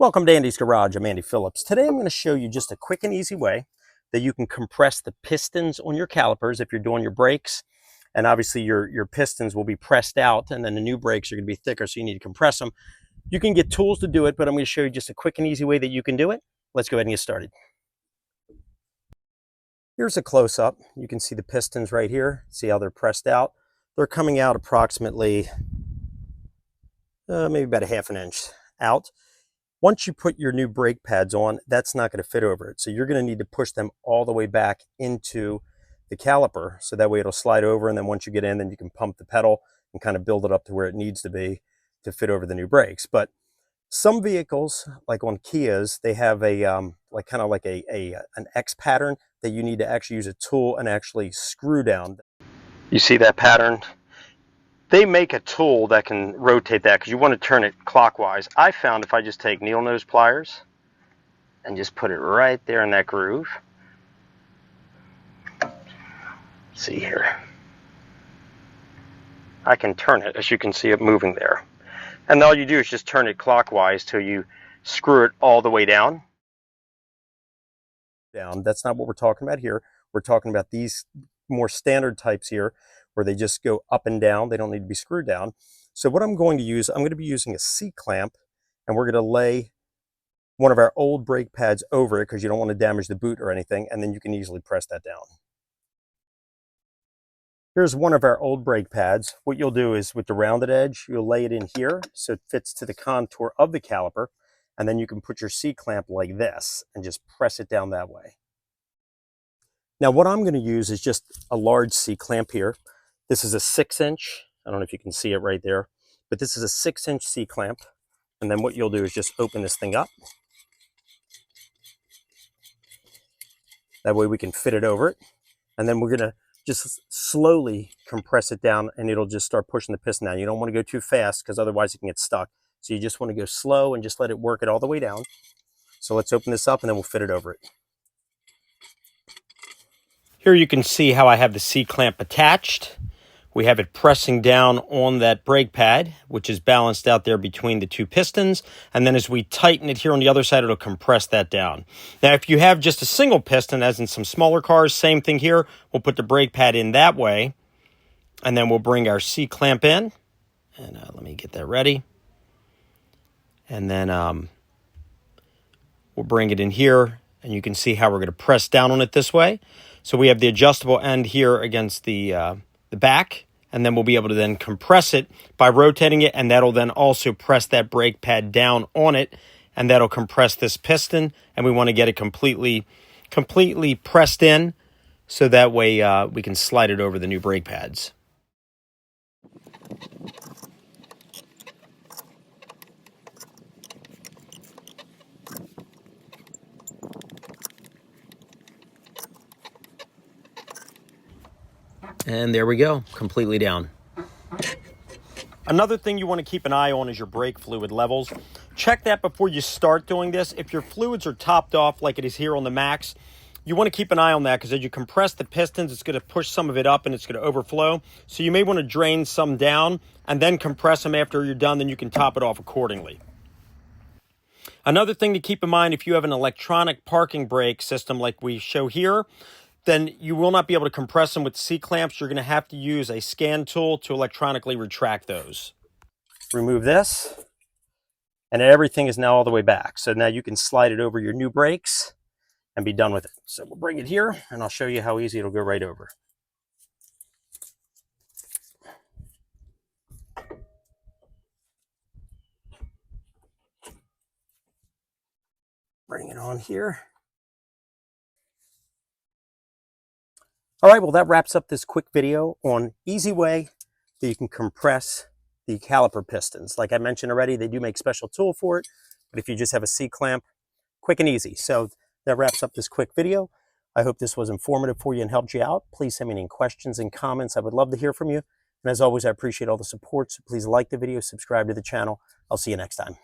Welcome to Andy's Garage. I'm Andy Phillips. Today I'm going to show you just a quick and easy way that you can compress the pistons on your calipers if you're doing your brakes. And obviously your pistons will be pressed out, and then the new brakes are going to be thicker, so you need to compress them. You can get tools to do it, but I'm going to show you just a quick and easy way that you can do it. Let's go ahead and get started. Here's a close-up. You can see the pistons right here. See how they're pressed out? They're coming out approximately maybe about a ½ inch out. Once you put your new brake pads on, that's not going to fit over it. So you're going to need to push them all the way back into the caliper. So that way it'll slide over. And then once you get in, then you can pump the pedal and kind of build it up to where it needs to be to fit over the new brakes. But some vehicles, like on Kias, they have a an X pattern that you need to actually use a tool and actually screw down. You see that pattern? They make a tool that can rotate that because you want to turn it clockwise. I found if I just take needle nose pliers and just put it right there in that groove. See here. I can turn it, as you can see it moving there. And all you do is just turn it clockwise till you screw it all the way down. That's not what we're talking about here. We're talking about these more standard types here, where they just go up and down. They don't need to be screwed down. So what I'm going to use, I'm going to be using a C-clamp, and we're going to lay one of our old brake pads over it because you don't want to damage the boot or anything, and then you can easily press that down. Here's one of our old brake pads. What you'll do is with the rounded edge, you'll lay it in here so it fits to the contour of the caliper, and then you can put your C-clamp like this and just press it down that way. Now what I'm going to use is just a large C-clamp here. This is a 6-inch. I don't know if you can see it right there, but this is a 6-inch C-clamp. And then what you'll do is just open this thing up. That way we can fit it over it. And then we're going to just slowly compress it down, and it'll just start pushing the piston down. You don't want to go too fast because otherwise it can get stuck. So you just want to go slow and just let it work it all the way down. So let's open this up and then we'll fit it over it. Here you can see how I have the C-clamp attached. We have it pressing down on that brake pad, which is balanced out there between the two pistons. And then as we tighten it here on the other side, it'll compress that down. Now, if you have just a single piston, as in some smaller cars, same thing here. We'll put the brake pad in that way. And then we'll bring our C-clamp in. And let me get that ready. And then we'll bring it in here. And you can see how we're going to press down on it this way. So we have the adjustable end here against the back, and then we'll be able to then compress it by rotating it, and that'll then also press that brake pad down on it, and that'll compress this piston, and we want to get it completely pressed in, so that way we can slide it over the new brake pads. And there we go, completely down. Another thing you want to keep an eye on is your brake fluid levels. Check that before you start doing this. If your fluids are topped off like it is here on the Max, you want to keep an eye on that because as you compress the pistons, it's going to push some of it up and it's going to overflow. So you may want to drain some down and then compress them after you're done, then you can top it off accordingly. Another thing to keep in mind, if you have an electronic parking brake system like we show here, then you will not be able to compress them with C-clamps. You're going to have to use a scan tool to electronically retract those. Remove this, and everything is now all the way back. So now you can slide it over your new brakes and be done with it. So we'll bring it here, and I'll show you how easy it'll go right over. Bring it on here. All right, well, that wraps up this quick video on easy way that you can compress the caliper pistons. Like I mentioned already, they do make special tool for it, but if you just have a C-clamp, quick and easy. So that wraps up this quick video. I hope this was informative for you and helped you out. Please send me any questions and comments. I would love to hear from you. And as always, I appreciate all the support. So please like the video, subscribe to the channel. I'll see you next time.